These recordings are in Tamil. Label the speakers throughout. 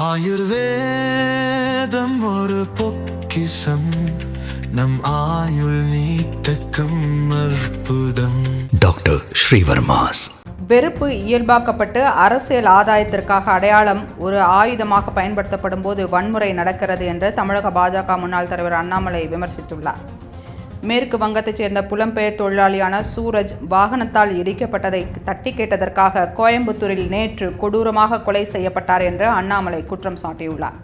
Speaker 1: ஆயுர்வேதம் ஒரு பொக்கிஷம், நம் ஆயுள் நீட்டக்கும் அற்புதம். டாக்டர் ஸ்ரீவர்மாஸ்.
Speaker 2: வெறுப்பு இயல்பாக்கப்பட்டு அரசியல் ஆதாயத்திற்காக அடையாளம் ஒரு ஆயுதமாக பயன்படுத்தப்படும் போது வன்முறை நடக்கிறது என்று தமிழக பாஜக முன்னாள் தலைவர் அண்ணாமலை விமர்சித்துள்ளார். மேற்கு வங்கத்தைச் சேர்ந்த புலம்பெயர் தொழிலாளியான சூரஜ் வாகனத்தால் இடிக்கப்பட்டதை தட்டி கேட்டதற்காக கோயம்புத்தூரில் நேற்று கொடூரமாக கொலை செய்யப்பட்டார் என்று அண்ணாமலை குற்றம் சாட்டியுள்ளார்.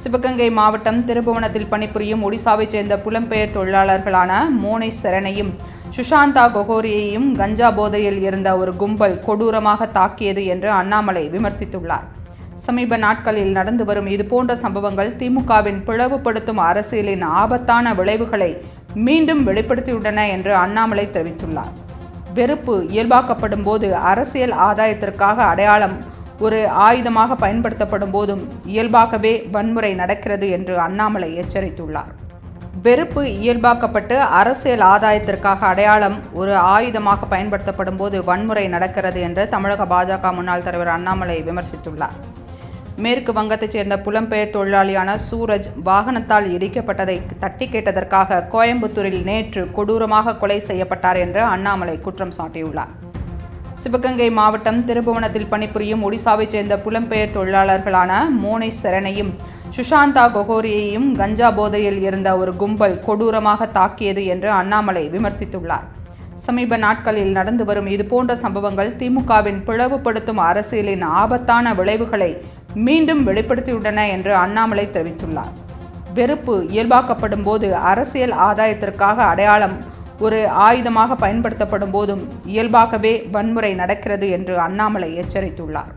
Speaker 2: சிவகங்கை மாவட்டம் திருபுவனத்தில் பணிபுரியும் ஒடிசாவைச் சேர்ந்த புலம்பெயர் தொழிலாளர்களான மோனிஷ் சரணையும் சுஷாந்தா கொகோரியையும் கஞ்சா போதையில் இருந்த ஒரு கும்பல் கொடூரமாக தாக்கியது என்று அண்ணாமலை விமர்சித்துள்ளார். சமீப நாட்களில் நடந்து வரும் இதுபோன்ற சம்பவங்கள் திமுகவின் பிளவுபடுத்தும் அரசியலின் ஆபத்தான விளைவுகளை மீண்டும் வெளிப்படுத்தியுள்ளன என்று அண்ணாமலை தெரிவித்துள்ளார். வெறுப்பு இயல்பாக்கப்படும் போது அரசியல் ஆதாயத்திற்காக அடையாளம் ஒரு ஆயுதமாக பயன்படுத்தப்படும் போதும் இயல்பாகவே வன்முறை நடக்கிறது என்று அண்ணாமலை எச்சரித்துள்ளார். வெறுப்பு இயல்பாக்கப்பட்டு அரசியல் ஆதாயத்திற்காக அடையாளம் ஒரு ஆயுதமாக பயன்படுத்தப்படும் போது வன்முறை நடக்கிறது என்று தமிழக பாஜக முன்னாள் தலைவர் அண்ணாமலை விமர்சித்துள்ளார். மேற்கு வங்கத்தைச் சேர்ந்த புலம்பெயர் தொழிலாளியான சூரஜ் வாகனத்தால் இடிக்கப்பட்டதை தட்டி கேட்டதற்காக கோயம்புத்தூரில் நேற்று கொடூரமாக கொலை செய்யப்பட்டார் என்று அண்ணாமலை குற்றம் சாட்டியுள்ளார். சிவகங்கை மாவட்டம் திருபுவனத்தில் பணிபுரியும் ஒடிசாவைச் சேர்ந்த புலம்பெயர் தொழிலாளர்களான மோனிஷ் சரணையும் சுஷாந்தா கொகோரியையும் கஞ்சா போதையில் இருந்த ஒரு கும்பல் கொடூரமாக தாக்கியது என்று அண்ணாமலை விமர்சித்துள்ளார். சமீப நாட்களில் நடந்து வரும் இதுபோன்ற சம்பவங்கள் திமுகவின் பிளவுபடுத்தும் அரசியலின் ஆபத்தான விளைவுகளை மீண்டும் வெளிப்படுத்தியுள்ளன என்று அண்ணாமலை தெரிவித்துள்ளார். வெறுப்பு இயல்பாக்கப்படும் போது அரசியல் ஆதாயத்திற்காக அடையாளம் ஒரு ஆயுதமாக பயன்படுத்தப்படும் போதும் இயல்பாகவே வன்முறை நடக்கிறது என்று அண்ணாமலை எச்சரித்துள்ளார்.